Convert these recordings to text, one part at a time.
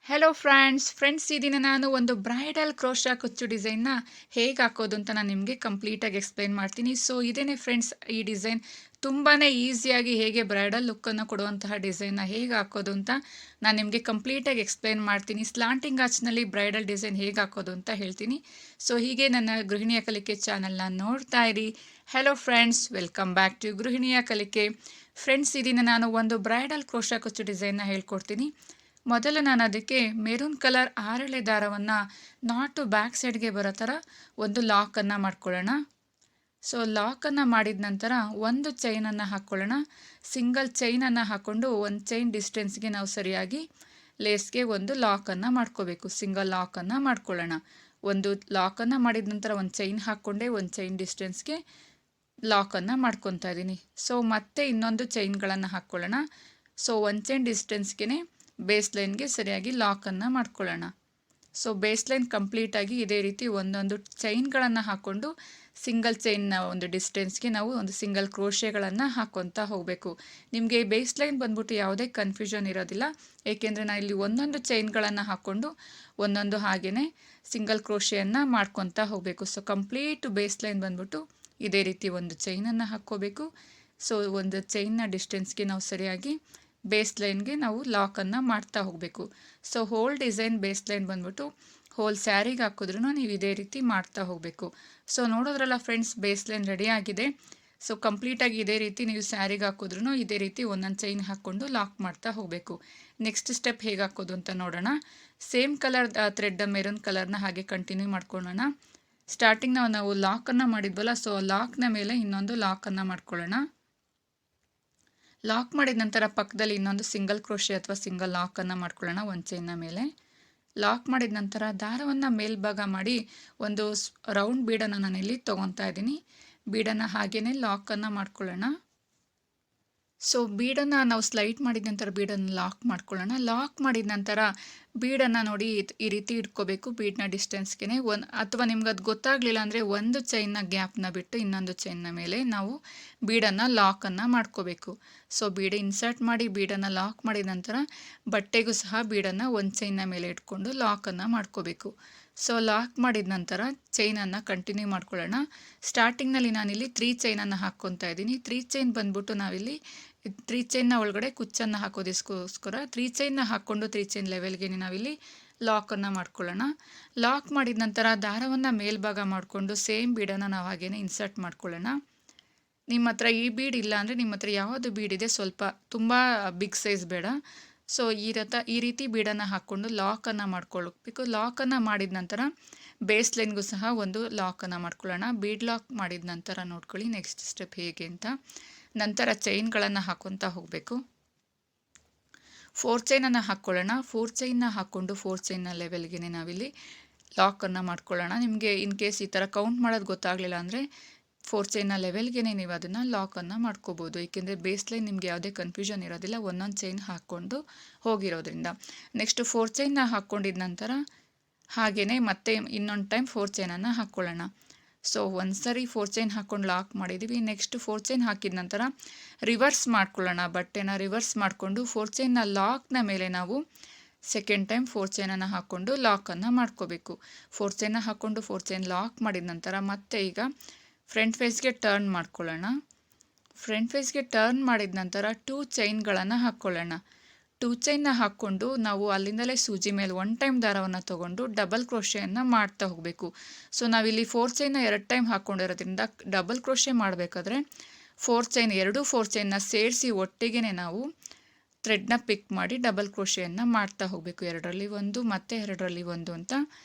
Hello friends ಈ ದಿನ ನಾನು ಒಂದು ಬ್ರೈಡಲ್ ಕ್ರೋಶಾಕುಚ್ಚು ಡಿಸೈನ್ನ ಹೇಗೆ ಹಾಕೋದು ಅಂತ ನಾನು ನಿಮಗೆ ಕಂಪ್ಲೀಟಾಗಿ ಎಕ್ಸ್ಪ್ಲೈನ್ ಮಾಡ್ತೀನಿ. ಸೊ ಇದೇನೆ ಫ್ರೆಂಡ್ಸ್, ಈ ಡಿಸೈನ್ ತುಂಬಾ ಈಸಿಯಾಗಿ ಹೇಗೆ ಬ್ರೈಡಲ್ ಲುಕ್ಕನ್ನು ಕೊಡುವಂತಹ ಡಿಸೈನ್ನ ಹೇಗೆ ಹಾಕೋದು ಅಂತ ನಾನು ನಿಮಗೆ ಕಂಪ್ಲೀಟಾಗಿ ಎಕ್ಸ್ಪ್ಲೈನ್ ಮಾಡ್ತೀನಿ. ಸ್ಲಾಂಟಿಂಗ್ ಆರ್ಚ್ನಲ್ಲಿ ಬ್ರೈಡಲ್ ಡಿಸೈನ್ ಹೇಗೆ ಹಾಕೋದು ಅಂತ ಹೇಳ್ತೀನಿ. ಸೊ ಹೀಗೆ ನನ್ನ ಗೃಹಿಣಿಯ ಕಲಿಕೆ ಚಾನಲ್ನ ನೋಡ್ತಾ ಇರಿ. Hello friends, welcome back to ಗೃಹಿಣಿಯ ಕಲಿಕೆ. ಫ್ರೆಂಡ್ಸ್, ಈ ದಿನ ನಾನು ಒಂದು ಬ್ರೈಡಲ್ ಕ್ರೋಶಾಕುಚ್ಚು ಡಿಸೈನ್ನ ಹೇಳ್ಕೊಡ್ತೀನಿ. ಮೊದಲು ನಾನು ಅದಕ್ಕೆ ಮೆರೂನ್ ಕಲರ್ 6 ದಾರವನ್ನು ನಾಟು ಬ್ಯಾಕ್ ಸೈಡ್ಗೆ ಬರೋ ಥರ ಒಂದು ಲಾಕನ್ನು ಮಾಡ್ಕೊಳ್ಳೋಣ. ಸೊ ಲಾಕನ್ನು ಮಾಡಿದ ನಂತರ ಒಂದು ಚೈನನ್ನು ಹಾಕ್ಕೊಳ್ಳೋಣ. ಸಿಂಗಲ್ ಚೈನನ್ನು ಹಾಕ್ಕೊಂಡು ಒಂದು ಚೈನ್ ಡಿಸ್ಟೆನ್ಸ್ಗೆ ನಾವು ಸರಿಯಾಗಿ ಲೇಸ್ಗೆ ಒಂದು ಲಾಕನ್ನು ಮಾಡ್ಕೋಬೇಕು. ಸಿಂಗಲ್ ಲಾಕನ್ನು ಮಾಡ್ಕೊಳ್ಳೋಣ. ಒಂದು ಲಾಕನ್ನು ಮಾಡಿದ ನಂತರ ಒಂದು ಚೈನ್ ಹಾಕ್ಕೊಂಡೆ ಒಂದು ಚೈನ್ ಡಿಸ್ಟೆನ್ಸ್ಗೆ ಲಾಕನ್ನು ಮಾಡ್ಕೊತಾ ಇದ್ದೀನಿ. ಸೊ ಮತ್ತೆ ಇನ್ನೊಂದು ಚೈನ್ಗಳನ್ನು ಹಾಕ್ಕೊಳ್ಳೋಣ. ಸೊ ಒಂದು ಚೈನ್ ಡಿಸ್ಟೆನ್ಸ್ಗೆ ಬೇಸ್ ಲೈನ್ಗೆ ಸರಿಯಾಗಿ ಲಾಕನ್ನು ಮಾಡ್ಕೊಳ್ಳೋಣ. ಸೊ ಬೇಸ್ ಲೈನ್ ಕಂಪ್ಲೀಟಾಗಿ ಇದೇ ರೀತಿ ಒಂದೊಂದು ಚೈನ್ಗಳನ್ನು ಹಾಕ್ಕೊಂಡು ಸಿಂಗಲ್ ಚೈನ್ನ ಒಂದು ಡಿಸ್ಟೆನ್ಸ್ಗೆ ನಾವು ಒಂದು ಸಿಂಗಲ್ ಕ್ರೋಶೆಗಳನ್ನು ಹಾಕ್ಕೊತಾ ಹೋಗಬೇಕು. ನಿಮಗೆ ಬೇಸ್ ಲೈನ್ ಬಂದ್ಬಿಟ್ಟು ಯಾವುದೇ ಕನ್ಫ್ಯೂಷನ್ ಇರೋದಿಲ್ಲ, ಏಕೆಂದರೆ ನಾನು ಇಲ್ಲಿ ಒಂದೊಂದು ಚೈನ್ಗಳನ್ನು ಹಾಕ್ಕೊಂಡು ಒಂದೊಂದು ಹಾಗೆಯೇ ಸಿಂಗಲ್ ಕ್ರೋಶೆಯನ್ನು ಮಾಡ್ಕೊತಾ ಹೋಗಬೇಕು. ಸೊ ಕಂಪ್ಲೀಟ್ ಬೇಸ್ ಲೈನ್ ಬಂದ್ಬಿಟ್ಟು ಇದೇ ರೀತಿ ಒಂದು ಚೈನನ್ನು ಹಾಕ್ಕೋಬೇಕು. ಸೊ ಒಂದು ಚೈನ್ನ ಡಿಸ್ಟೆನ್ಸ್ಗೆ ನಾವು ಸರಿಯಾಗಿ ಬೇಸ್ ಲೈನ್ಗೆ ನಾವು ಲಾಕನ್ನು ಮಾಡ್ತಾ ಹೋಗಬೇಕು. So whole design base line ಬಂದ್ಬಿಟ್ಟು ಹೋಲ್ ಸ್ಯಾರಿಗೆ ಹಾಕಿದ್ರೂ ನೀವು ಇದೇ ರೀತಿ ಮಾಡ್ತಾ ಹೋಗಬೇಕು. ಸೊ ನೋಡೋದ್ರಲ್ಲ ಫ್ರೆಂಡ್ಸ್, ಬೇಸ್ ಲೈನ್ ರೆಡಿ ಆಗಿದೆ. ಸೊ ಕಂಪ್ಲೀಟಾಗಿ ಇದೇ ರೀತಿ ನೀವು ಸ್ಯಾರಿಗೆ ಹಾಕಿದ್ರೂ ಇದೇ ರೀತಿ ಒಂದೊಂದು ಚೈನ್ ಹಾಕ್ಕೊಂಡು ಲಾಕ್ ಮಾಡ್ತಾ ಹೋಗಬೇಕು. ನೆಕ್ಸ್ಟ್ ಸ್ಟೆಪ್ ಹೇಗೆ ಹಾಕೋದು ಅಂತ ನೋಡೋಣ. ಸೇಮ್ ಕಲರ್ ಥ್ರೆಡ್ ಮೆರೂನ್ ಕಲರ್ನ ಹಾಗೆ ಕಂಟಿನ್ಯೂ ಮಾಡ್ಕೊಳ್ಳೋಣ. ಸ್ಟಾರ್ಟಿಂಗ್ ನಾವು ಲಾಕನ್ನು ಮಾಡಿದ್ವಲ್ಲ, ಸೊ ಲಾಕ್ನ ಮೇಲೆ ಇನ್ನೊಂದು ಲಾಕನ್ನು ಮಾಡ್ಕೊಳ್ಳೋಣ. ಲಾಕ್ ಮಾಡಿದ ನಂತರ ಪಕ್ಕದಲ್ಲಿ ಇನ್ನೊಂದು ಸಿಂಗಲ್ ಕ್ರೋಶೆ ಅಥವಾ ಸಿಂಗಲ್ ಲಾಕನ್ನು ಮಾಡ್ಕೊಳ್ಳೋಣ ಒಂದು ಚೈನ್ನ ಮೇಲೆ. ಲಾಕ್ ಮಾಡಿದ ನಂತರ ದಾರವನ್ನು ಮೇಲ್ಭಾಗ ಮಾಡಿ ಒಂದು ರೌಂಡ್ ಬೀಡನ್ನು ನಾನಿಲ್ಲಿ ತೊಗೊತಾ ಇದ್ದೀನಿ. ಬೀಡನ್ನು ಹಾಗೆಯೇ ಲಾಕನ್ನು ಮಾಡ್ಕೊಳ್ಳೋಣ. ಸೊ ಬೀಡನ್ನು ನಾವು ಸ್ಲೈಡ್ ಮಾಡಿದ ನಂತರ ಬೀಡನ್ನು ಲಾಕ್ ಮಾಡ್ಕೊಳ್ಳೋಣ. ಲಾಕ್ ಮಾಡಿದ ನಂತರ ಬೀಡನ್ನು ನೋಡಿ ಈ ರೀತಿ ಇಟ್ಕೋಬೇಕು. ಬೀಡನ್ನ ಡಿಸ್ಟೆನ್ಸ್ಗೆ ಅಥವಾ ನಿಮ್ಗೆ ಅದು ಗೊತ್ತಾಗಲಿಲ್ಲ ಅಂದರೆ ಒಂದು ಚೈನ್ನ ಗ್ಯಾಪ್ನ ಬಿಟ್ಟು ಇನ್ನೊಂದು ಚೈನ್ನ ಮೇಲೆ ನಾವು ಬೀಡನ್ನು ಲಾಕನ್ನು ಮಾಡ್ಕೋಬೇಕು. ಸೊ ಬೀಡ ಇನ್ಸರ್ಟ್ ಮಾಡಿ ಬೀಡನ್ನು ಲಾಕ್ ಮಾಡಿದ ನಂತರ ಬಟ್ಟೆಗೂ ಸಹ ಬೀಡನ್ನು ಒಂದು ಚೈನ್ನ ಮೇಲೆ ಇಟ್ಕೊಂಡು ಲಾಕನ್ನು ಮಾಡ್ಕೋಬೇಕು. ಸೊ ಲಾಕ್ ಮಾಡಿದ ನಂತರ ಚೈನನ್ನು ಕಂಟಿನ್ಯೂ ಮಾಡ್ಕೊಳ್ಳೋಣ. ಸ್ಟಾರ್ಟಿಂಗ್ನಲ್ಲಿ ನಾನಿಲ್ಲಿ 3 ಚೈನನ್ನು ಹಾಕ್ಕೊತಾ ಇದ್ದೀನಿ. 3 ಚೈನ್ ಬಂದ್ಬಿಟ್ಟು ನಾವಿಲ್ಲಿ 3 ಚೈನ್ನ ಒಳಗಡೆ ಕುಚ್ಚನ್ನು ಹಾಕೋದಕ್ಕೋಸ್ಕರ 3 ಚೈನ್ನ ಹಾಕ್ಕೊಂಡು 3 ಚೈನ್ ಲೆವೆಲ್ಗೆ ನಾವಿಲ್ಲಿ ಲಾಕನ್ನು ಮಾಡ್ಕೊಳ್ಳೋಣ. ಲಾಕ್ ಮಾಡಿದ ನಂತರ ದಾರವನ್ನು ಮೇಲ್ಭಾಗ ಮಾಡಿಕೊಂಡು ಸೇಮ್ ಬೀಡನ್ನು ನಾವು ಹಾಗೇನೆ ಇನ್ಸರ್ಟ್ ಮಾಡ್ಕೊಳ್ಳೋಣ. ನಿಮ್ಮ ಹತ್ರ ಈ ಬೀಡ್ ಇಲ್ಲ ಅಂದರೆ ನಿಮ್ಮ ಹತ್ರ ಯಾವುದು ಬೀಡಿದೆ, ಸ್ವಲ್ಪ ತುಂಬ ಬಿಗ್ ಸೈಜ್ ಬೇಡ. ಸೊ ಈ ರೀತಿ ಬೀಡನ್ನು ಹಾಕ್ಕೊಂಡು ಲಾಕನ್ನು ಮಾಡ್ಕೊಳ್ಬೇಕು. ಲಾಕನ್ನು ಮಾಡಿದ ನಂತರ ಬೇಸ್ ಲೈನ್ಗೂ ಸಹ ಒಂದು ಲಾಕನ್ನು ಮಾಡ್ಕೊಳ್ಳೋಣ. ಬೀಡ್ ಲಾಕ್ ಮಾಡಿದ ನಂತರ ನೋಡ್ಕೊಳ್ಳಿ ನೆಕ್ಸ್ಟ್ ಸ್ಟೆಪ್ ಹೇಗೆ ಅಂತ. ನಂತರ ಚೈನ್ಗಳನ್ನು ಹಾಕ್ಕೊತಾ ಹೋಗಬೇಕು. 4 ಚೈನನ್ನು ಹಾಕ್ಕೊಳ್ಳೋಣ. 4 ಚೈನ್ನ ಹಾಕ್ಕೊಂಡು 4 ಚೈನ್ನ ಲೆವೆಲ್ಗೆ ನಾವಿಲ್ಲಿ ಲಾಕನ್ನು ಮಾಡ್ಕೊಳ್ಳೋಣ. ನಿಮಗೆ ಇನ್ ಕೇಸ್ ಈ ಥರ ಕೌಂಟ್ ಮಾಡೋದು ಗೊತ್ತಾಗಲಿಲ್ಲ ಅಂದರೆ 4 ಚೈನ್ನ ಲೆವೆಲ್ಗೆ ನೀವು ಅದನ್ನು ಲಾಕನ್ನು ಮಾಡ್ಕೋಬೋದು. ಏಕೆಂದರೆ ಬೇಸ್ ಲೈನ್ ನಿಮಗೆ ಯಾವುದೇ ಕನ್ಫ್ಯೂಷನ್ ಇರೋದಿಲ್ಲ, ಒಂದೊಂದು ಚೈನ್ ಹಾಕ್ಕೊಂಡು ಹೋಗಿರೋದ್ರಿಂದ. ನೆಕ್ಸ್ಟ್ 4 ಚೈನ್ನ ಹಾಕ್ಕೊಂಡಿದ ನಂತರ ಹಾಗೆಯೇ ಮತ್ತೆ ಇನ್ನೊಂದು ಟೈಮ್ 4 ಚೈನನ್ನು ಹಾಕ್ಕೊಳ್ಳೋಣ. ಸೊ ಒಂದು ಸರಿ 4 ಚೈನ್ ಹಾಕ್ಕೊಂಡು ಲಾಕ್ ಮಾಡಿದ್ದೀವಿ. ನೆಕ್ಸ್ಟ್ 4 ಚೈನ್ ಹಾಕಿದ ನಂತರ ರಿವರ್ಸ್ ಮಾಡ್ಕೊಳ್ಳೋಣ. ಬಟ್ಟೆನ ರಿವರ್ಸ್ ಮಾಡಿಕೊಂಡು 4 ಚೈನ್ನ ಲಾಕ್ನ ಮೇಲೆ ನಾವು ಸೆಕೆಂಡ್ ಟೈಮ್ 4 ಚೈನನ್ನು ಹಾಕ್ಕೊಂಡು ಲಾಕನ್ನು ಮಾಡ್ಕೋಬೇಕು. 4 ಚೈನ ಹಾಕ್ಕೊಂಡು 4 ಚೈನ್ ಲಾಕ್ ಮಾಡಿದ ನಂತರ ಮತ್ತೆ ಈಗ ಫ್ರಂಟ್ ಫೇಸ್ಗೆ ಟರ್ನ್ ಮಾಡ್ಕೊಳ್ಳೋಣ. ಫ್ರಂಟ್ ಫೇಸ್ಗೆ ಟರ್ನ್ ಮಾಡಿದ ನಂತರ 2 ಚೈನ್ಗಳನ್ನು ಹಾಕ್ಕೊಳ್ಳೋಣ. 2 ಚೈನ್ನ ಹಾಕ್ಕೊಂಡು ನಾವು ಅಲ್ಲಿಂದಲೇ ಸೂಜಿ ಮೇಲೆ 1 ಟೈಮ್ ದಾರವನ್ನು ತೊಗೊಂಡು ಡಬಲ್ ಕ್ರೋಶೆಯನ್ನು ಮಾಡ್ತಾ ಹೋಗಬೇಕು. ಸೊ ನಾವಿಲ್ಲಿ 4 ಚೈನ್ನ 2 ಟೈಮ್ ಹಾಕ್ಕೊಂಡಿರೋದ್ರಿಂದ ಡಬಲ್ ಕ್ರೋಶೆ ಮಾಡಬೇಕಾದ್ರೆ 4 ಚೈನ್ನ ಸೇರಿಸಿ ಒಟ್ಟಿಗೆ ನಾವು ಥ್ರೆಡ್ನ ಪಿಕ್ ಮಾಡಿ ಡಬಲ್ ಕ್ರೋಶೆಯನ್ನು ಮಾಡ್ತಾ ಹೋಗಬೇಕು. 2ರಲ್ಲಿ 1 ಮತ್ತು 2ರಲ್ಲಿ 1 ಅಂತ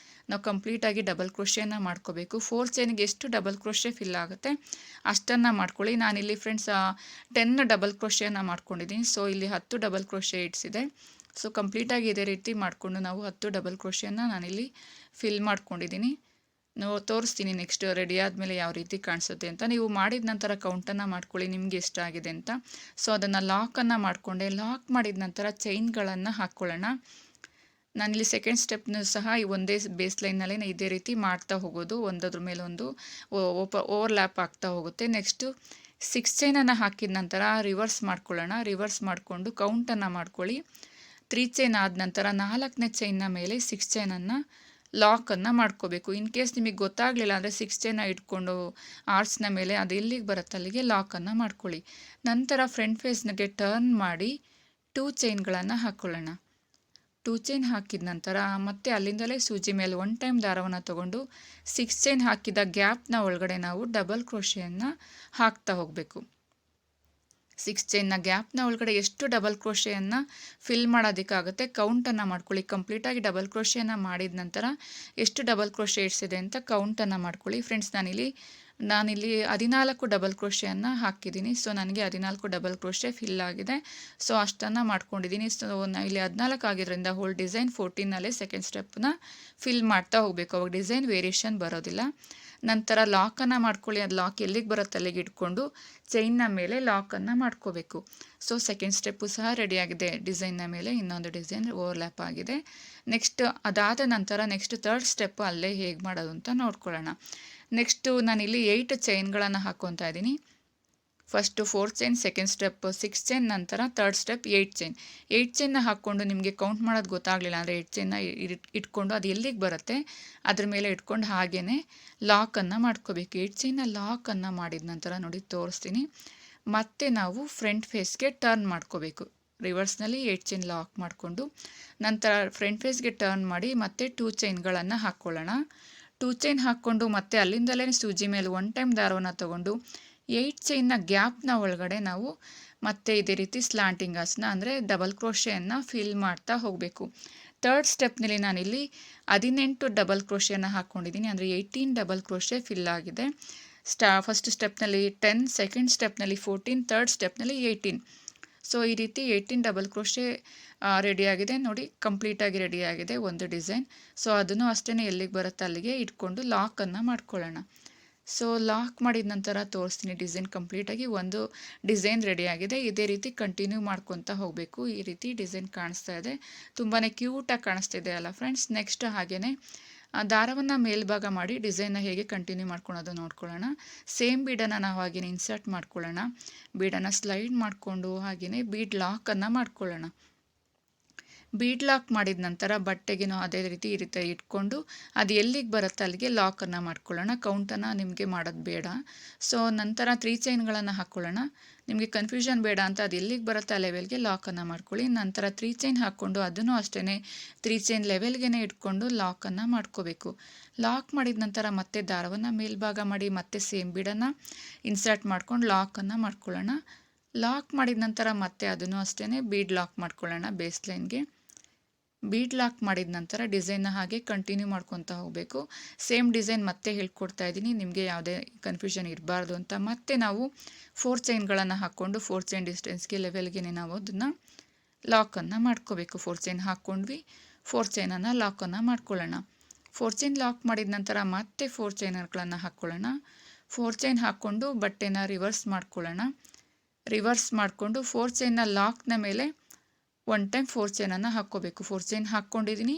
ನಾವು ಕಂಪ್ಲೀಟಾಗಿ ಡಬಲ್ ಕ್ರೋಶೆಯನ್ನು ಮಾಡ್ಕೋಬೇಕು. 4 ಚೈನ್ಗೆ ಎಷ್ಟು ಡಬಲ್ ಕ್ರೋಶೆ ಫಿಲ್ ಆಗುತ್ತೆ ಅಷ್ಟನ್ನು ಮಾಡ್ಕೊಳ್ಳಿ. ನಾನಿಲ್ಲಿ ಫ್ರೆಂಡ್ಸ್ 10 ಡಬಲ್ ಕ್ರೋಶೆಯನ್ನು ಮಾಡ್ಕೊಂಡಿದ್ದೀನಿ. ಸೊ ಇಲ್ಲಿ 10 ಡಬಲ್ ಕ್ರೋಶೆ ಇಡ್ಸಿದೆ. ಸೊ ಕಂಪ್ಲೀಟಾಗಿ ಇದೇ ರೀತಿ ಮಾಡಿಕೊಂಡು ನಾವು 10 ಡಬಲ್ ಕ್ರೋಶೆಯನ್ನು ನಾನಿಲ್ಲಿ ಫಿಲ್ ಮಾಡ್ಕೊಂಡಿದ್ದೀನಿ. ತೋರಿಸ್ತೀನಿ ನೆಕ್ಸ್ಟ್ ರೆಡಿ ಆದಮೇಲೆ ಯಾವ ರೀತಿ ಕಾಣಿಸುತ್ತೆ ಅಂತ. ನೀವು ಮಾಡಿದ ನಂತರ ಕೌಂಟನ್ನು ಮಾಡ್ಕೊಳ್ಳಿ ನಿಮಗೆ ಎಷ್ಟು ಆಗಿದೆ ಅಂತ. ಸೊ ಅದನ್ನು ಲಾಕನ್ನು ಮಾಡಿಕೊಂಡೆ. ಲಾಕ್ ಮಾಡಿದ ನಂತರ ಚೈನ್ಗಳನ್ನು ಹಾಕ್ಕೊಳ್ಳೋಣ. ನಾನಿಲ್ಲಿ ಸೆಕೆಂಡ್ ಸ್ಟೆಪ್ನೂ ಸಹ ಒಂದೇ ಬೇಸ್ ಲೈನ್ನಲ್ಲೇ ಇದೇ ರೀತಿ ಮಾಡ್ತಾ ಹೋಗೋದು. ಒಂದದ್ರ ಮೇಲೆ ಒಂದು ಓವರ್ಲ್ಯಾಪ್ ಆಗ್ತಾ ಹೋಗುತ್ತೆ. ನೆಕ್ಸ್ಟು 6 ಚೈನನ್ನು ಹಾಕಿದ ನಂತರ ರಿವರ್ಸ್ ಮಾಡ್ಕೊಳ್ಳೋಣ. ರಿವರ್ಸ್ ಮಾಡಿಕೊಂಡು ಕೌಂಟನ್ನು ಮಾಡ್ಕೊಳ್ಳಿ. 3 ಚೈನ್ ಆದ ನಂತರ 4ನೇ ಚೈನ್ನ ಮೇಲೆ 6 ಚೈನನ್ನು ಲಾಕನ್ನು ಮಾಡ್ಕೋಬೇಕು. ಇನ್ ಕೇಸ್ ನಿಮಗೆ ಗೊತ್ತಾಗಲಿಲ್ಲ ಅಂದರೆ 6 ಚೈನ ಇಟ್ಕೊಂಡು ಆರ್ಚ್ನ ಮೇಲೆ ಅದು ಎಲ್ಲಿಗೆ ಬರುತ್ತೆ ಅಲ್ಲಿಗೆ ಲಾಕನ್ನು ಮಾಡ್ಕೊಳ್ಳಿ. ನಂತರ ಫ್ರಂಟ್ ಫೇಸ್ನಿಗೆ ಟರ್ನ್ ಮಾಡಿ 2 ಚೈನ್ಗಳನ್ನು ಹಾಕ್ಕೊಳ್ಳೋಣ. 2 ಚೈನ್ ಹಾಕಿದ ನಂತರ ಮತ್ತೆ ಅಲ್ಲಿಂದಲೇ ಸೂಜಿ ಮೇಲೆ 1 ಟೈಮ್ ದಾರವನ್ನು ತಗೊಂಡು 6 ಚೈನ್ ಹಾಕಿದ ಗ್ಯಾಪ್ನ ಒಳಗಡೆ ನಾವು ಡಬಲ್ ಕ್ರೋಶೆಯನ್ನು ಹಾಕ್ತಾ ಹೋಗಬೇಕು. 6 ಚೈನ್ನ ಗ್ಯಾಪ್ನ ಒಳಗಡೆ ಎಷ್ಟು ಡಬಲ್ ಕ್ರೋಶೆಯನ್ನು ಫಿಲ್ ಮಾಡೋದಕ್ಕಾಗುತ್ತೆ ಕೌಂಟನ್ನು ಮಾಡ್ಕೊಳ್ಳಿ. ಕಂಪ್ಲೀಟಾಗಿ ಡಬಲ್ ಕ್ರೋಶೆಯನ್ನು ಮಾಡಿದ ನಂತರ ಎಷ್ಟು ಡಬಲ್ ಕ್ರೋಶೆ ಇಡ್ಸಿದೆ ಅಂತ ಕೌಂಟನ್ನು ಮಾಡ್ಕೊಳ್ಳಿ. ಫ್ರೆಂಡ್ಸ್ ನಾನಿಲ್ಲಿ 14 ಡಬಲ್ ಕ್ರೋಶೆಯನ್ನು ಹಾಕಿದ್ದೀನಿ. ಸೊ ನನಗೆ 14 ಡಬಲ್ ಕ್ರೋಶೆ ಫಿಲ್ ಆಗಿದೆ. ಸೊ ಅಷ್ಟನ್ನು ಮಾಡ್ಕೊಂಡಿದ್ದೀನಿ. ಸೊ ಇಲ್ಲಿ 14 ಆಗಿದ್ದರಿಂದ ಹೋಲ್ ಡಿಸೈನ್ 14ನಲ್ಲೇ ಸೆಕೆಂಡ್ ಸ್ಟೆಪ್ನ ಫಿಲ್ ಮಾಡ್ತಾ ಹೋಗಬೇಕು. ಅವಾಗ ಡಿಸೈನ್ ವೇರಿಯೇಷನ್ ಬರೋದಿಲ್ಲ. ನಂತರ ಲಾಕನ್ನು ಮಾಡ್ಕೊಳ್ಳಿ. ಅದು ಲಾಕ್ ಎಲ್ಲಿಗೆ ಬರುತ್ತೆ ಅಲ್ಲಿಗೆ ಇಟ್ಕೊಂಡು ಚೈನ್ನ ಮೇಲೆ ಲಾಕನ್ನು ಮಾಡ್ಕೋಬೇಕು. ಸೊ ಸೆಕೆಂಡ್ ಸ್ಟೆಪ್ಪು ಸಹ ರೆಡಿಯಾಗಿದೆ. ಡಿಸೈನ್ನ ಮೇಲೆ ಇನ್ನೊಂದು ಡಿಸೈನ್ ಓವರ್ಲ್ಯಾಪ್ ಆಗಿದೆ. ನೆಕ್ಸ್ಟ್ ಅದಾದ ನಂತರ ನೆಕ್ಸ್ಟ್ ಥರ್ಡ್ ಸ್ಟೆಪ್ಪು ಅಲ್ಲೇ ಹೇಗೆ ಮಾಡೋದು ಅಂತ ನೋಡ್ಕೊಳ್ಳೋಣ. ನೆಕ್ಸ್ಟು ನಾನಿಲ್ಲಿ 8 ಚೈನ್ಗಳನ್ನು ಹಾಕ್ಕೊತಾ ಇದ್ದೀನಿ. First 4 chain, second step 6 chain, ನಂತರ ಥರ್ಡ್ ಸ್ಟೆಪ್ 8 ಚೈನ್. 8 ಚೈನ್ನ ಹಾಕ್ಕೊಂಡು ನಿಮಗೆ ಕೌಂಟ್ ಮಾಡೋದು ಗೊತ್ತಾಗಲಿಲ್ಲ ಅಂದರೆ 8 ಚೈನ್ನ ಇಟ್ಕೊಂಡು ಅದು ಎಲ್ಲಿಗೆ ಬರುತ್ತೆ ಅದ್ರ ಮೇಲೆ ಇಟ್ಕೊಂಡು ಹಾಗೇ ಲಾಕನ್ನು ಮಾಡ್ಕೋಬೇಕು. 8 ಚೈನ್ನ ಲಾಕನ್ನು ಮಾಡಿದ ನಂತರ ನೋಡಿ ತೋರಿಸ್ತೀನಿ. ಮತ್ತೆ ನಾವು ಫ್ರಂಟ್ ಫೇಸ್ಗೆ ಟರ್ನ್ ಮಾಡ್ಕೋಬೇಕು. ರಿವರ್ಸ್ನಲ್ಲಿ 8 ಚೈನ್ ಲಾಕ್ ಮಾಡಿಕೊಂಡು ನಂತರ ಫ್ರಂಟ್ ಫೇಸ್ಗೆ ಟರ್ನ್ ಮಾಡಿ ಮತ್ತೆ 2 ಚೈನ್ಗಳನ್ನು ಹಾಕ್ಕೊಳ್ಳೋಣ. 2 ಚೈನ್ ಹಾಕ್ಕೊಂಡು ಮತ್ತೆ ಅಲ್ಲಿಂದಲೇ ಸೂಜಿ ಮೇಲೆ 1 ಟೈಮ್ ದಾರವನ್ನು ತಗೊಂಡು 8 ಚೈನ್ನ ಗ್ಯಾಪ್ನ ಒಳಗಡೆ ನಾವು ಮತ್ತೆ ಇದೇ ರೀತಿ ಸ್ಲಾಂಟಿಂಗ್ ಆಸ್ನ ಅಂದರೆ ಡಬಲ್ ಕ್ರೋಶೆಯನ್ನು ಫಿಲ್ ಮಾಡ್ತಾ ಹೋಗಬೇಕು. ಥರ್ಡ್ ಸ್ಟೆಪ್ನಲ್ಲಿ ನಾನಿಲ್ಲಿ 18 ಡಬಲ್ ಕ್ರೋಶೆಯನ್ನು ಹಾಕ್ಕೊಂಡಿದ್ದೀನಿ. ಅಂದರೆ 18 ಡಬಲ್ ಕ್ರೋಶೆ ಫಿಲ್ ಆಗಿದೆ. ಫಸ್ಟ್ ಸ್ಟೆಪ್ನಲ್ಲಿ 10, ಸೆಕೆಂಡ್ ಸ್ಟೆಪ್ನಲ್ಲಿ 14, ಥರ್ಡ್ ಸ್ಟೆಪ್ನಲ್ಲಿ 18. ಸೊ ಈ ರೀತಿ 18 ಡಬಲ್ ಕ್ರೋಶೆ ರೆಡಿಯಾಗಿದೆ ನೋಡಿ. ಕಂಪ್ಲೀಟಾಗಿ ರೆಡಿಯಾಗಿದೆ ಒಂದು ಡಿಸೈನ್. ಸೊ ಅದನ್ನು ಅಷ್ಟೇ ಎಲ್ಲಿಗೆ ಬರುತ್ತೆ ಅಲ್ಲಿಗೆ ಇಟ್ಕೊಂಡು ಲಾಕನ್ನು ಮಾಡ್ಕೊಳ್ಳೋಣ. ಸೊ ಲಾಕ್ ಮಾಡಿದ ನಂತರ ತೋರಿಸ್ತೀನಿ ಡಿಸೈನ್ ಕಂಪ್ಲೀಟಾಗಿ ಒಂದು ಡಿಸೈನ್ ರೆಡಿಯಾಗಿದೆ. ಇದೇ ರೀತಿ ಕಂಟಿನ್ಯೂ ಮಾಡ್ಕೊತಾ ಹೋಗಬೇಕು. ಈ ರೀತಿ ಡಿಸೈನ್ ಕಾಣಿಸ್ತಾ ಇದೆ. ತುಂಬಾ ಕ್ಯೂಟಾಗಿ ಕಾಣಿಸ್ತಿದೆ ಅಲ್ಲ ಫ್ರೆಂಡ್ಸ್. ನೆಕ್ಸ್ಟ್ ಹಾಗೆಯೇ ದಾರವನ್ನು ಮೇಲ್ಭಾಗ ಮಾಡಿ ಡಿಸೈನ್ನ ಹೇಗೆ ಕಂಟಿನ್ಯೂ ಮಾಡ್ಕೊಳ್ಳೋದು ನೋಡ್ಕೊಳ್ಳೋಣ. ಸೇಮ್ ಬೀಡನ್ನು ನಾವು ಹಾಗೆಯೇ ಇನ್ಸರ್ಟ್ ಮಾಡ್ಕೊಳ್ಳೋಣ. ಬೀಡನ್ನು ಸ್ಲೈಡ್ ಮಾಡಿಕೊಂಡು ಹಾಗೆಯೇ ಬೀಡ್ ಲಾಕನ್ನು ಮಾಡ್ಕೊಳ್ಳೋಣ. ಬೀಡ್ ಲಾಕ್ ಮಾಡಿದ ನಂತರ ಬಟ್ಟೆಗೆ ಅದೇ ರೀತಿ ಈ ರೀತಿ ಇಟ್ಕೊಂಡು ಅದು ಎಲ್ಲಿಗೆ ಬರುತ್ತೆ ಅಲ್ಲಿಗೆ ಲಾಕನ್ನು ಮಾಡ್ಕೊಳ್ಳೋಣ. ಕೌಂಟನ್ನು ನಿಮಗೆ ಮಾಡೋದು ಬೇಡ. ಸೊ ನಂತರ 3 ಚೈನ್ಗಳನ್ನು ಹಾಕ್ಕೊಳ್ಳೋಣ. ನಿಮಗೆ ಕನ್ಫ್ಯೂಷನ್ ಬೇಡ ಅಂತ ಅದು ಎಲ್ಲಿಗೆ ಬರುತ್ತೆ ಆ ಲೆವೆಲ್ಗೆ ಲಾಕನ್ನು ಮಾಡ್ಕೊಳ್ಳಿ. ನಂತರ 3 ಚೈನ್ ಹಾಕ್ಕೊಂಡು ಅದನ್ನು ಅಷ್ಟೇ 3 ಚೈನ್ ಲೆವೆಲ್ಗೆ ಇಟ್ಕೊಂಡು ಲಾಕನ್ನು ಮಾಡ್ಕೋಬೇಕು. ಲಾಕ್ ಮಾಡಿದ ನಂತರ ಮತ್ತೆ ದಾರವನ್ನು ಮೇಲ್ಭಾಗ ಮಾಡಿ ಮತ್ತೆ ಸೇಮ್ ಬೀಡನ್ನು ಇನ್ಸರ್ಟ್ ಮಾಡ್ಕೊಂಡು ಲಾಕನ್ನು ಮಾಡ್ಕೊಳ್ಳೋಣ. ಲಾಕ್ ಮಾಡಿದ ನಂತರ ಮತ್ತೆ ಅದನ್ನು ಅಷ್ಟೇ ಬೀಡ್ ಲಾಕ್ ಮಾಡ್ಕೊಳ್ಳೋಣ. ಬೇಸ್ ಲೈನ್ಗೆ ಬೀಡ್ ಲಾಕ್ ಮಾಡಿದ ನಂತರ ಡಿಸೈನ್ನ ಹಾಗೆ ಕಂಟಿನ್ಯೂ ಮಾಡ್ಕೊತಾ ಹೋಗಬೇಕು. ಸೇಮ್ ಡಿಸೈನ್ ಮತ್ತೆ ಹೇಳ್ಕೊಡ್ತಾ ಇದ್ದೀನಿ, ನಿಮಗೆ ಯಾವುದೇ ಕನ್ಫ್ಯೂಷನ್ ಇರಬಾರ್ದು ಅಂತ. ಮತ್ತೆ ನಾವು 4 ಚೈನ್ಗಳನ್ನು ಹಾಕ್ಕೊಂಡು 4 ಚೈನ್ ಡಿಸ್ಟೆನ್ಸ್ಗೆ ಲೆವೆಲ್ಗೆ ನಾವು ಅದನ್ನು ಲಾಕನ್ನು ಮಾಡ್ಕೋಬೇಕು. 4 ಚೈನ್ ಹಾಕ್ಕೊಂಡ್ವಿ, 4 ಚೈನನ್ನು ಲಾಕನ್ನು ಮಾಡ್ಕೊಳ್ಳೋಣ. 4 ಚೈನ್ ಲಾಕ್ ಮಾಡಿದ ನಂತರ ಮತ್ತೆ 4 ಚೈನ್ಗಳನ್ನು ಹಾಕ್ಕೊಳ್ಳೋಣ. 4 ಚೈನ್ ಹಾಕ್ಕೊಂಡು ಬಟ್ಟೆನ ರಿವರ್ಸ್ ಮಾಡ್ಕೊಳ್ಳೋಣ. ರಿವರ್ಸ್ ಮಾಡಿಕೊಂಡು 4 ಚೈನ್ನ ಲಾಕ್ನ ಮೇಲೆ 1 ಟೈಮ್ 4 ಚೈನನ್ನು ಹಾಕ್ಕೋಬೇಕು. 4 ಚೈನ್ ಹಾಕ್ಕೊಂಡಿದ್ದೀನಿ,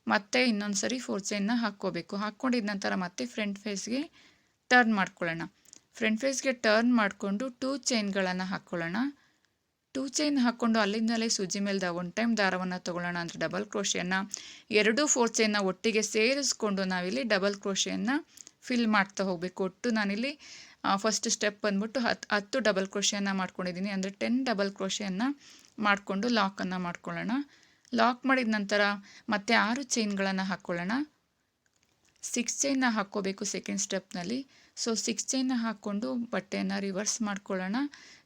ಮತ್ತೆ ಇನ್ನೊಂದು ಸರಿ 4 ಚೈನ್ನ ಹಾಕ್ಕೋಬೇಕು. ಹಾಕ್ಕೊಂಡಿದ ನಂತರ ಮತ್ತೆ ಫ್ರಂಟ್ ಫೇಸ್ಗೆ ಟರ್ನ್ ಮಾಡ್ಕೊಳ್ಳೋಣ. ಫ್ರಂಟ್ ಫೇಸ್ಗೆ ಟರ್ನ್ ಮಾಡಿಕೊಂಡು 2 ಚೈನ್ಗಳನ್ನು ಹಾಕ್ಕೊಳ್ಳೋಣ. 2 ಚೈನ್ ಹಾಕ್ಕೊಂಡು ಅಲ್ಲಿಂದಲೇ ಸೂಜಿ ಮೇಲೆ 1 ಟೈಮ್ ದಾರವನ್ನು ತೊಗೊಳ್ಳೋಣ. ಅಂದರೆ ಡಬಲ್ ಕ್ರೋಶೆಯನ್ನು 2 4 ಚೈನ್ನ ಒಟ್ಟಿಗೆ ಸೇರಿಸ್ಕೊಂಡು ನಾವಿಲ್ಲಿ ಡಬಲ್ ಕ್ರೋಶೆಯನ್ನು ಫಿಲ್ ಮಾಡ್ತಾ ಹೋಗಬೇಕು. ಒಟ್ಟು ನಾನಿಲ್ಲಿ ಫಸ್ಟ್ ಸ್ಟೆಪ್ ಬಂದ್ಬಿಟ್ಟು 10 ಡಬಲ್ ಕ್ರೋಶೆಯನ್ನು ಮಾಡ್ಕೊಂಡಿದ್ದೀನಿ. ಅಂದರೆ 10 ಡಬಲ್ ಕ್ರೋಶೆಯನ್ನು ಮಾಡಿಕೊಂಡು ಲಾಕನ್ನು ಮಾಡ್ಕೊಳ್ಳೋಣ. ಲಾಕ್ ಮಾಡಿದ ನಂತರ ಮತ್ತೆ 6 ಚೈನ್ಗಳನ್ನು ಹಾಕ್ಕೊಳ್ಳೋಣ. 6 ಚೈನ್ನ ಹಾಕ್ಕೋಬೇಕು ಸೆಕೆಂಡ್ ಸ್ಟೆಪ್ನಲ್ಲಿ. ಸೊ 6 ಚೈನ್ನ ಹಾಕ್ಕೊಂಡು ಬಟ್ಟೆಯನ್ನು ರಿವರ್ಸ್ ಮಾಡ್ಕೊಳ್ಳೋಣ.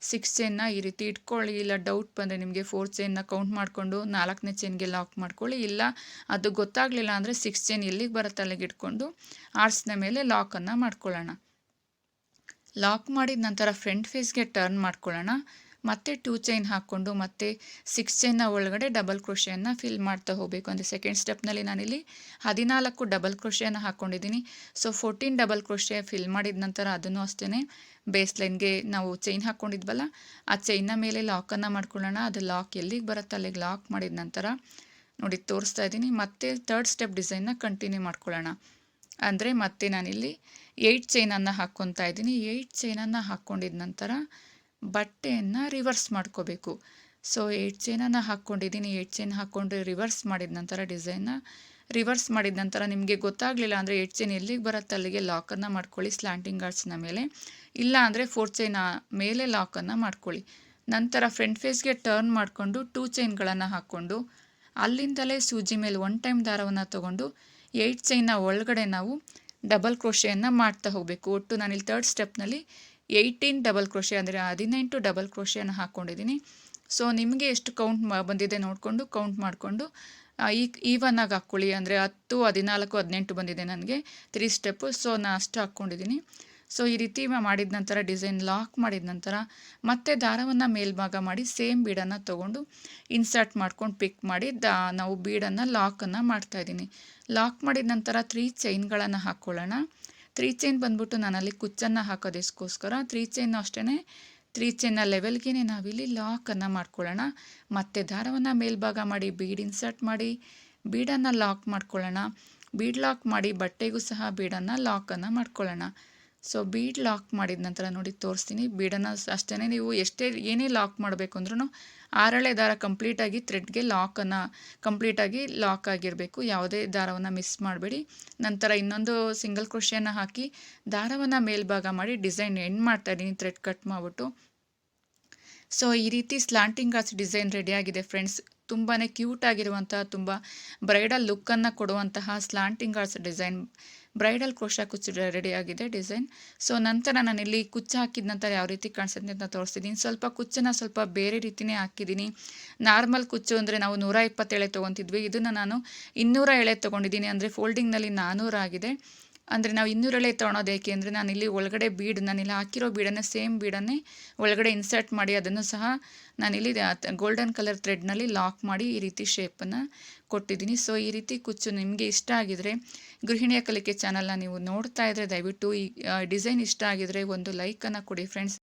6 ಚೈನ್ನ ಈ ರೀತಿ ಇಟ್ಕೊಳ್ಳಿ. ಇಲ್ಲ ಡೌಟ್ ಬಂದರೆ ನಿಮಗೆ 4 ಚೈನ್ನ ಕೌಂಟ್ ಮಾಡಿಕೊಂಡು 4ನೇ ಚೈನ್ಗೆ ಲಾಕ್ ಮಾಡ್ಕೊಳ್ಳಿ. ಇಲ್ಲ ಅದು ಗೊತ್ತಾಗಲಿಲ್ಲ ಅಂದರೆ 6 ಚೈನ್ ಎಲ್ಲಿಗೆ ಬರುತ್ತೆ ಅಲ್ಲಿಗೆ ಇಟ್ಕೊಂಡು ಆರ್ಚ್ನ ಮೇಲೆ ಲಾಕನ್ನು ಮಾಡ್ಕೊಳ್ಳೋಣ. ಲಾಕ್ ಮಾಡಿದ ನಂತರ ಫ್ರಂಟ್ ಫೇಸ್ಗೆ ಟರ್ನ್ ಮಾಡ್ಕೊಳ್ಳೋಣ. ಮತ್ತೆ 2 ಚೈನ್ ಹಾಕ್ಕೊಂಡು ಮತ್ತೆ 6 ಚೈನ್ನ ಒಳಗಡೆ ಡಬಲ್ ಕ್ರೋಶೆಯನ್ನು ಫಿಲ್ ಮಾಡ್ತಾ ಹೋಗಬೇಕು. ಅಂದರೆ ಸೆಕೆಂಡ್ ಸ್ಟೆಪ್ನಲ್ಲಿ ನಾನಿಲ್ಲಿ 14 ಡಬಲ್ ಕ್ರೋಶೆಯನ್ನು ಹಾಕ್ಕೊಂಡಿದ್ದೀನಿ. ಸೊ 14 ಡಬಲ್ ಕ್ರೋಶೆ ಫಿಲ್ ಮಾಡಿದ ನಂತರ ಅದನ್ನು ಅಷ್ಟೇ ಬೇಸ್ ಲೈನ್ಗೆ ನಾವು ಚೈನ್ ಹಾಕ್ಕೊಂಡಿದ್ವಲ್ಲ ಆ ಚೈನ್ನ ಮೇಲೆ ಲಾಕನ್ನು ಮಾಡ್ಕೊಳ್ಳೋಣ. ಅದು ಲಾಕ್ ಎಲ್ಲಿಗೆ ಬರುತ್ತೆ ಅಲ್ಲಿಗೆ ಲಾಕ್ ಮಾಡಿದ ನಂತರ ನೋಡಿ ತೋರಿಸ್ತಾ ಇದ್ದೀನಿ. ಮತ್ತೆ ಥರ್ಡ್ ಸ್ಟೆಪ್ ಡಿಸೈನ್ನ ಕಂಟಿನ್ಯೂ ಮಾಡ್ಕೊಳ್ಳೋಣ. ಅಂದರೆ ಮತ್ತೆ ನಾನಿಲ್ಲಿ 8 ಚೈನನ್ನು ಹಾಕ್ಕೊತಾ ಇದ್ದೀನಿ. 8 ಚೈನನ್ನು ಹಾಕ್ಕೊಂಡಿದ ನಂತರ ಬಟ್ಟೆಯನ್ನು ರಿವರ್ಸ್ ಮಾಡ್ಕೋಬೇಕು. ಸೊ 8 ಚೈನನ್ನು ಹಾಕ್ಕೊಂಡಿದ್ದೀನಿ. 8 ಚೈನ್ ಹಾಕ್ಕೊಂಡು ರಿವರ್ಸ್ ಮಾಡಿದ ನಂತರ ನಿಮಗೆ ಗೊತ್ತಾಗಲಿಲ್ಲ ಅಂದರೆ 8 ಚೈನ್ ಎಲ್ಲಿಗೆ ಬರುತ್ತೆ ಅಲ್ಲಿಗೆ ಲಾಕನ್ನು ಮಾಡ್ಕೊಳ್ಳಿ ಸ್ಲ್ಯಾಂಟಿಂಗ್ ಆರ್ಚ್ನ ಮೇಲೆ. ಇಲ್ಲ ಅಂದರೆ 4 ಚೈನ್ ಮೇಲೆ ಲಾಕನ್ನು ಮಾಡ್ಕೊಳ್ಳಿ. ನಂತರ ಫ್ರಂಟ್ ಫೇಸ್ಗೆ ಟರ್ನ್ ಮಾಡಿಕೊಂಡು 2 ಚೈನ್ಗಳನ್ನು ಹಾಕ್ಕೊಂಡು ಅಲ್ಲಿಂದಲೇ ಸೂಜಿ ಮೇಲೆ 1 ಟೈಮ್ ದಾರವನ್ನು ತೊಗೊಂಡು 8 ಚೈನ್ನ ಒಳಗಡೆ ನಾವು ಡಬಲ್ ಕ್ರೋಶೆಯನ್ನು ಮಾಡ್ತಾ ಹೋಗಬೇಕು. ಒಟ್ಟು ನಾನಿಲ್ಲಿ ಥರ್ಡ್ ಸ್ಟೆಪ್ನಲ್ಲಿ 18 ಡಬಲ್ ಕ್ರೋಶೆ ಅಂದರೆ 18 ಡಬಲ್ ಕ್ರೋಶೆಯನ್ನು ಹಾಕ್ಕೊಂಡಿದ್ದೀನಿ. ಸೊ ನಿಮಗೆ ಎಷ್ಟು ಕೌಂಟ್ ಬಂದಿದೆ ನೋಡಿಕೊಂಡು ಕೌಂಟ್ ಮಾಡಿಕೊಂಡು ಈವನ್ ಆಗಿ ಹಾಕ್ಕೊಳ್ಳಿ. ಅಂದರೆ 10, 14, 18 ಬಂದಿದೆ ನನಗೆ 3 ಸ್ಟೆಪ್ಪು. ಸೊ ನಾನು ಅಷ್ಟು ಹಾಕ್ಕೊಂಡಿದ್ದೀನಿ. ಸೊ ಈ ರೀತಿ ಮಾಡಿದ ನಂತರ ಡಿಸೈನ್ ಲಾಕ್ ಮಾಡಿದ ನಂತರ ಮತ್ತೆ ದಾರವನ್ನು ಮೇಲ್ಭಾಗ ಮಾಡಿ ಸೇಮ್ ಬೀಡನ್ನು ತೊಗೊಂಡು ಇನ್ಸರ್ಟ್ ಮಾಡ್ಕೊಂಡು ಪಿಕ್ ಮಾಡಿ ನಾವು ಬೀಡನ್ನು ಲಾಕನ್ನು ಮಾಡ್ತಾಯಿದ್ದೀನಿ. ಲಾಕ್ ಮಾಡಿದ ನಂತರ 3 ಚೈನ್ಗಳನ್ನು ಹಾಕ್ಕೊಳ್ಳೋಣ. 3 ಚೈನ್ ಬಂದ್ಬಿಟ್ಟು ನಾನಲ್ಲಿ ಕುಚ್ಚನ್ನು ಹಾಕೋದಕ್ಕೋಸ್ಕರ 3 ಚೈನ್ ಅಷ್ಟೇ 3 ಚೈನ್ನ ಲೆವೆಲ್ಗೆ ನಾವಿಲ್ಲಿ ಲಾಕನ್ನು ಮಾಡ್ಕೊಳ್ಳೋಣ. ಮತ್ತೆ ದಾರವನ್ನು ಮೇಲ್ಭಾಗ ಮಾಡಿ ಬೀಡ್ ಇನ್ಸರ್ಟ್ ಮಾಡಿ ಬೀಡನ್ನು ಲಾಕ್ ಮಾಡ್ಕೊಳ್ಳೋಣ. ಬೀಡ್ ಲಾಕ್ ಮಾಡಿ ಬಟ್ಟೆಗೂ ಸಹ ಬೀಡನ್ನು ಲಾಕನ್ನು ಮಾಡ್ಕೊಳ್ಳೋಣ. ಸೊ ಬೀಡ್ ಲಾಕ್ ಮಾಡಿದ ನಂತರ ನೋಡಿ ತೋರಿಸ್ತೀನಿ. ಬೀಡನ್ನು ಅಷ್ಟೇ ನೀವು ಏನೇ ಲಾಕ್ ಮಾಡಬೇಕು ಅಂದ್ರೂ 6 ದಾರ ಕಂಪ್ಲೀಟಾಗಿ ಥ್ರೆಡ್ಗೆ ಕಂಪ್ಲೀಟಾಗಿ ಲಾಕ್ ಆಗಿರಬೇಕು. ಯಾವುದೇ ದಾರವನ್ನು ಮಿಸ್ ಮಾಡಬೇಡಿ. ನಂತರ ಇನ್ನೊಂದು ಸಿಂಗಲ್ ಕ್ರೋಶೆಯನ್ನು ಹಾಕಿ ದಾರವನ್ನು ಮೇಲ್ಭಾಗ ಮಾಡಿ ಡಿಸೈನ್ ಎಂಡ್ ಮಾಡ್ತಾಯಿದ್ದೀನಿ ಥ್ರೆಡ್ ಕಟ್ ಮಾಡಿಬಿಟ್ಟು. ಸೊ ಈ ರೀತಿ ಸ್ಲ್ಯಾಂಟಿಂಗ್ ಆರ್ಚ್ ಡಿಸೈನ್ ರೆಡಿಯಾಗಿದೆ ಫ್ರೆಂಡ್ಸ್. ತುಂಬಾ ಕ್ಯೂಟ್ ಆಗಿರುವಂತಹ ತುಂಬ ಬ್ರೈಡಲ್ ಲುಕ್ಕನ್ನು ಕೊಡುವಂತಹ ಸ್ಲ್ಯಾಂಟಿಂಗ್ ಆರ್ಚ್ ಡಿಸೈನ್ ಬ್ರೈಡಲ್ ಕ್ರೋಶಾಕುಚ್ಚು ರೆಡಿಯಾಗಿದೆ ಡಿಸೈನ್. ಸೊ ನಂತರ ನಾನಿಲ್ಲಿ ಕುಚ್ಚು ಹಾಕಿದ ನಂತರ ಯಾವ ರೀತಿ ಕಾಣಿಸುತ್ತೆ ಅಂತ ತೋರಿಸ್ತಿದ್ದೀನಿ. ಸ್ವಲ್ಪ ಬೇರೆ ರೀತಿಯೇ ಹಾಕಿದ್ದೀನಿ. ನಾರ್ಮಲ್ ಕುಚ್ಚು ಅಂದರೆ ನಾವು 120 ಎಳೆ ತೊಗೊತಿದ್ವಿ. ಇದನ್ನು ನಾನು 200 ಎಳೆ ತೊಗೊಂಡಿದ್ದೀನಿ. ಅಂದರೆ ಫೋಲ್ಡಿಂಗ್ನಲ್ಲಿ 400 ಆಗಿದೆ. ಅಂದರೆ ನಾವು 200 ಎಳೆ ತೊಗೊಳೋದು ಏಕೆ ಅಂದರೆ ನಾನಿಲ್ಲಿ ಒಳಗಡೆ ನಾನಿಲ್ಲಿ ಹಾಕಿರೋ ಬೀಡನ್ನೇ ಸೇಮ್ ಬೀಡನ್ನೇ ಒಳಗಡೆ ಇನ್ಸರ್ಟ್ ಮಾಡಿ ಅದನ್ನು ಸಹ ನಾನಿಲ್ಲಿ ಗೋಲ್ಡನ್ ಕಲರ್ ಥ್ರೆಡ್ನಲ್ಲಿ ಲಾಕ್ ಮಾಡಿ ಈ ರೀತಿ ಶೇಪನ್ನು ಕೊಟ್ಟಿದ್ದೀನಿ. ಸೊ ಈ ರೀತಿ ಕುಚ್ಚು ನಿಮಗೆ ಇಷ್ಟ ಆಗಿದರೆ ಗೃಹಿಣಿಯ ಕಲಿಕೆ ಚಾನಲ್ನ ನೀವು ನೋಡ್ತಾ ಇದ್ದರೆ ದಯವಿಟ್ಟು ಈ ಡಿಸೈನ್ ಇಷ್ಟ ಆಗಿದರೆ ಒಂದು ಲೈಕನ್ನು ಕೊಡಿ ಫ್ರೆಂಡ್ಸ್.